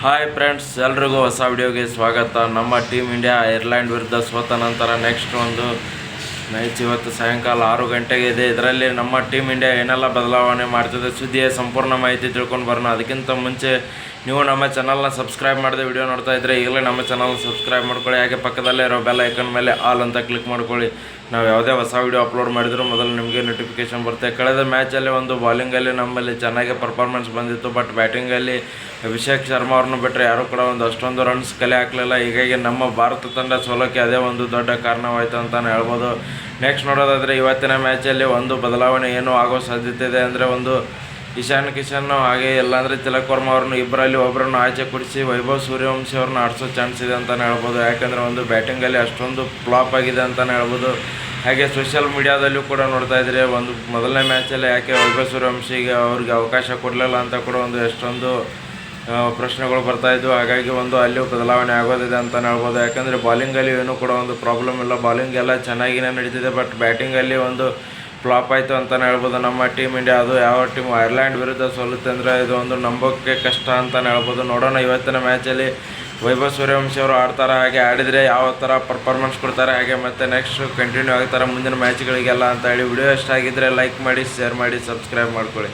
Hi friends, ಎಲ್ರಿಗೂ ಹೊಸ ವಿಡಿಯೋಗೆ ಸ್ವಾಗತ. ನಮ್ಮ ಟೀಮ್ ಇಂಡಿಯಾ ಐರ್ಲೆಂಡ್ ವಿರುದ್ಧ ಸೋತ ನಂತರ ನೆಕ್ಸ್ಟ್ ಒಂದು ಮ್ಯಾಚ್ ಇವತ್ತು ಸಾಯಂಕಾಲ 6 ಗಂಟೆಗೆ ಇದೆ. ಇದರಲ್ಲಿ ನಮ್ಮ ಟೀಮ್ ಇಂಡಿಯಾ ಏನೆಲ್ಲ ಬದಲಾವಣೆ ಮಾಡ್ತಿದೆ ಸುದ್ದಿಯ ಸಂಪೂರ್ಣ ಮಾಹಿತಿ ತಿಳ್ಕೊಂಡು ಬರೋಣ. ಅದಕ್ಕಿಂತ ಮುಂಚೆ ನೀವು ನಮ್ಮ ಚಾನಲ್ನ ಸಬ್ಸ್ಕ್ರೈಬ್ ಮಾಡಿದೆ ವಿಡಿಯೋ ನೋಡ್ತಾ ಇದ್ದರೆ ಈಗಲೇ ನಮ್ಮ ಚಾನಲ್ ಸಬ್ಸ್ಕ್ರೈಬ್ ಮಾಡ್ಕೊಳ್ಳಿ. ಹಾಗೆ ಪಕ್ಕದಲ್ಲೇ ಇರೋ ಬೆಲ್ ಐಕನ್ ಮೇಲೆ ಆಲ್ ಅಂತ ಕ್ಲಿಕ್ ಮಾಡ್ಕೊಳ್ಳಿ. ನಾವು ಯಾವುದೇ ಹೊಸ ವಿಡಿಯೋ ಅಪ್ಲೋಡ್ ಮಾಡಿದರೂ ಮೊದಲು ನಿಮಗೆ ನೋಟಿಫಿಕೇಷನ್ ಬರುತ್ತೆ. ಕಳೆದ ಮ್ಯಾಚಲ್ಲಿ ಒಂದು ಬಾಲಿಂಗಲ್ಲಿ ನಮ್ಮಲ್ಲಿ ಚೆನ್ನಾಗಿ ಪರ್ಫಾರ್ಮೆನ್ಸ್ ಬಂದಿತ್ತು, ಬಟ್ ಬ್ಯಾಟಿಂಗಲ್ಲಿ ಅಭಿಷೇಕ್ ಶರ್ಮಾ ಅವ್ರನ್ನ ಬಿಟ್ಟರೆ ಯಾರೂ ಕೂಡ ಅಷ್ಟೊಂದು ರನ್ಸ್ ಕಲೆ ಹಾಕಲಿಲ್ಲ. ಹೀಗಾಗಿ ನಮ್ಮ ಭಾರತ ತಂಡ ಸೋಲೋಕ್ಕೆ ಅದೇ ಒಂದು ದೊಡ್ಡ ಕಾರಣವಾಯಿತು ಅಂತಲೇ ಹೇಳ್ಬೋದು. ನೆಕ್ಸ್ಟ್ ನೋಡೋದಾದರೆ ಇವತ್ತಿನ ಮ್ಯಾಚಲ್ಲಿ ಒಂದು ಬದಲಾವಣೆ ಏನೂ ಆಗೋ ಸಾಧ್ಯತೆ ಇದೆ. ಅಂದರೆ ಒಂದು ಇಶಾನ್ ಕಿಶನ್ ಹಾಗೆ ಇಲ್ಲಾಂದರೆ ತಿಲಕ್ ವರ್ಮಾ ಅವ್ರನ್ನ ಇಬ್ಬರಲ್ಲಿ ಒಬ್ಬರನ್ನು ಆಚೆ ಕೊಡಿಸಿ ವೈಭವ್ ಸೂರ್ಯವಂಶಿ ಅವ್ರನ್ನ ಆಡಿಸೋ ಚಾನ್ಸ್ ಇದೆ ಅಂತಲೇ ಹೇಳ್ಬೋದು. ಯಾಕೆಂದರೆ ಒಂದು ಬ್ಯಾಟಿಂಗಲ್ಲಿ ಅಷ್ಟೊಂದು ಫ್ಲಾಪ್ ಆಗಿದೆ ಅಂತಲೇ ಹೇಳ್ಬೋದು. ಹಾಗೆ ಸೋಷಿಯಲ್ ಮೀಡಿಯಾದಲ್ಲೂ ಕೂಡ ನೋಡ್ತಾ ಇದ್ದರೆ ಒಂದು ಮೊದಲನೇ ಮ್ಯಾಚಲ್ಲಿ ಯಾಕೆ ವೈಭವ್ ಸೂರ್ಯವಂಶಿಗೆ ಅವ್ರಿಗೆ ಅವಕಾಶ ಕೊಡಲಿಲ್ಲ ಅಂತ ಕೂಡ ಒಂದು ಎಷ್ಟೊಂದು ಪ್ರಶ್ನೆಗಳು ಬರ್ತಾಯಿದ್ವು. ಹಾಗಾಗಿ ಒಂದು ಅಲ್ಲಿಯೂ ಬದಲಾವಣೆ ಆಗೋದಿದೆ ಅಂತಲೇ ಹೇಳ್ಬೋದು. ಯಾಕಂದರೆ ಬಾಲಿಂಗಲ್ಲಿ ಏನೂ ಕೂಡ ಒಂದು ಪ್ರಾಬ್ಲಮ್ ಇಲ್ಲ, ಬಾಲಿಂಗ್ ಎಲ್ಲ ಚೆನ್ನಾಗಿಯೇ ನಡೀತಿದೆ. ಬಟ್ ಬ್ಯಾಟಿಂಗಲ್ಲಿ ಒಂದು ಫ್ಲಾಪ್ ಆಯಿತು ಅಂತಲೇ ಹೇಳ್ಬೋದು ನಮ್ಮ ಟೀಮ್ ಇಂಡಿಯಾ. ಅದು ಯಾವ ಟೀಮ್ ಐರ್ಲೆಂಡ್ ವಿರುದ್ಧ ಸೋಲುತ್ತೆ ಅಂದರೆ ಇದು ಒಂದು ನಂಬೋಕ್ಕೆ ಕಷ್ಟ ಅಂತಲೇ ಹೇಳ್ಬೋದು. ನೋಡೋಣ ಇವತ್ತಿನ ಮ್ಯಾಚಲ್ಲಿ ವೈಭವ್ ಸೂರ್ಯವಂಶಿ ಅವರು ಆಡ್ತಾರೆ, ಹಾಗೆ ಆಡಿದರೆ ಯಾವ ಥರ ಪರ್ಫಾರ್ಮೆನ್ಸ್ ಕೊಡ್ತಾರೆ, ಹಾಗೆ ಮತ್ತು ನೆಕ್ಸ್ಟ್ ಕಂಟಿನ್ಯೂ ಆಗ್ತಾರೆ ಮುಂದಿನ ಮ್ಯಾಚ್ಗಳಿಗೆಲ್ಲ ಅಂತ ಹೇಳಿ. ವಿಡಿಯೋ ಇಷ್ಟ ಆಗಿದ್ದರೆ ಲೈಕ್ ಮಾಡಿ, ಶೇರ್ ಮಾಡಿ, ಸಬ್ಸ್ಕ್ರೈಬ್ ಮಾಡ್ಕೊಳ್ಳಿ.